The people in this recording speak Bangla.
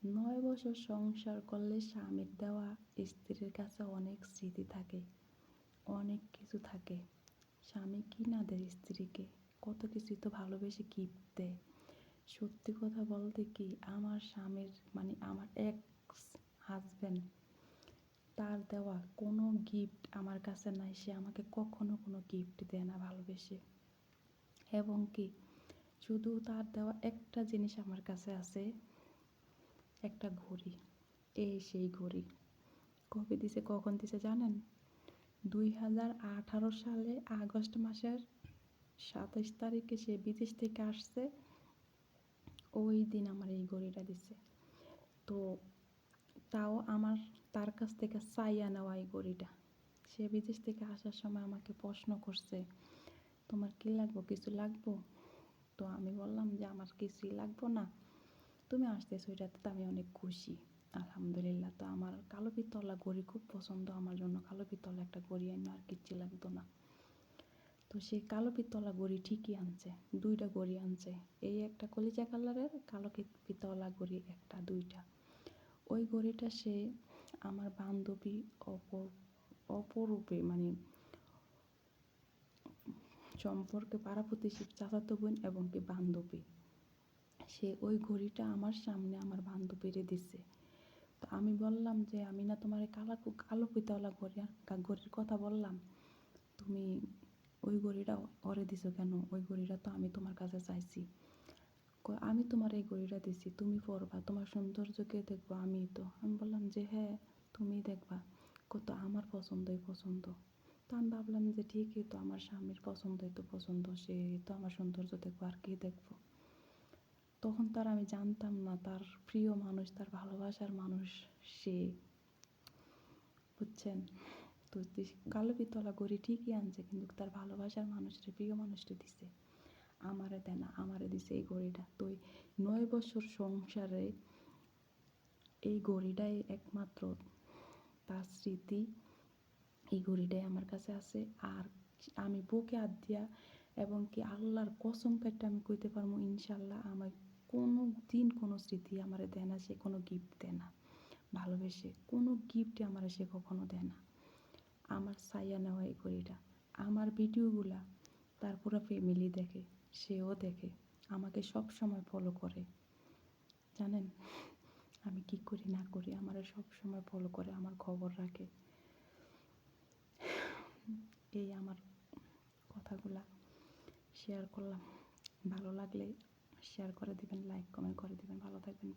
9 বছর সংসার করলে স্বামীর দেওয়া স্ত্রীর কাছে অনেক স্মৃতি থাকে, অনেক কিছু থাকে। স্বামী কি না দেয় স্ত্রীকে, কত কিছুই তো ভালোবেসে গিফট দেয়। সত্যি কথা বলতে কি, আমার স্বামীর মানে আমার এক্স হাজব্যান্ড, তার দেওয়া কোনো গিফট আমার কাছে নাই। সে আমাকে কখনো কোনো গিফট দেয় না ভালোবেসে। এবং কি, শুধু তার দেওয়া একটা জিনিস আমার কাছে আছে, একটা ঘড়ি। এই সেই ঘড়ি কবে দিছে, কখন দিছে জানেন? 2018 সালে আগস্ট মাসের 27 তারিখে সে বিদেশ থেকে আসছে। ওই দিন আমার এই ঘড়িটা দিছে। তো তাও আমার তার কাছ থেকে চাইয়া নেওয়া এই ঘড়িটা। সে বিদেশ থেকে আসার সময় আমাকে প্রশ্ন করছে, তোমার কি লাগবো, কিছু লাগবো? তো আমি বললাম যে আমার কিছুই লাগবো না, তুমি আসতেছো এটাতে তো আমি অনেক খুশি, আলহামদুলিল্লাহ। তো আমার কালো পিতলা ঘড়ি খুব পছন্দ, আমার জন্য কালো পিতলা একটা ঘড়ি আনো, আর কিচ্ছু লাগতো না। তো সে কালো পিতলা ঘড়ি ঠিকই আনছে, 2টা ঘড়ি আনছে। এই একটা কলিজা কালারের কালো পিতলা ঘড়ি, একটা 2টা। ওই ঘড়িটা সে আমার বান্ধবী অপরূপে মানে সম্পর্কে পাড়া প্রতিবেশীর চাচাতো বোন এবং কি বান্ধবী, সে ওই ঘড়িটা আমার সামনে আমার বান্ধবীরে দিছে। তো আমি বললাম যে আমি না তোমার কালো পিতলা ঘড়ির কথা বললাম, তুমি ওই ঘড়িটা ওরে দিছো কেন? ওই ঘড়িটা তো আমি তোমার কাছে চাইছি। আমি তোমার এই ঘড়িটা দিছি, তুমি পরবা, তোমার সৌন্দর্যকে দেখবো আমি। তো আমি বললাম যে হ্যাঁ, তুমি দেখবা। কত আমার পছন্দই পছন্দ। তো আমি ভাবলাম যে ঠিকই তো, আমার স্বামীর পছন্দই তো পছন্দ, সে তো আমার সৌন্দর্য দেখবো, আর কি দেখবো। তখন তার আমি জানতাম না তার প্রিয় মানুষ, তার ভালোবাসার মানুষ সে, বুঝছেন? তো কালো পিতলা ঘড়ি ঠিকই আনছে, কিন্তু তার ভালোবাসার মানুষটা, প্রিয় মানুষটা দিছে, আমারে দেয় না, আমারে দিছে এই ঘড়িটা। তো 9 বছর সংসারে এই ঘড়িটাই একমাত্র তার স্মৃতি। এই ঘড়িটাই আমার কাছে আছে। আর আমি বুকে হাত দিয়া এবং কি আল্লাহর কসম কাটতে আমি কইতে পারবো, ইনশাল্লাহ আমার কোনো দিন কোনো স্মৃতি আমারে দেয় না, সে কোনো গিফট দেয় না ভালোবেসে, কোনো গিফটই আমারে সে কখনো দেয় না। আমার সাইয়া নেওয়া এই ঘড়িটা, আমার ভিডিওগুলা তার পুরো ফ্যামিলি দেখে, সেও দেখে, আমাকে সব সময় ফলো করে। জানেন আমি কি করি না করি, আমার সব সময় ফলো করে, আমার খবর রাখে। এই আমার কথাগুলা শেয়ার করলাম। ভালো লাগলে শেয়ার করে দিবেন, লাইক কমেন্ট করে দিবেন। ভালো থাকবেন।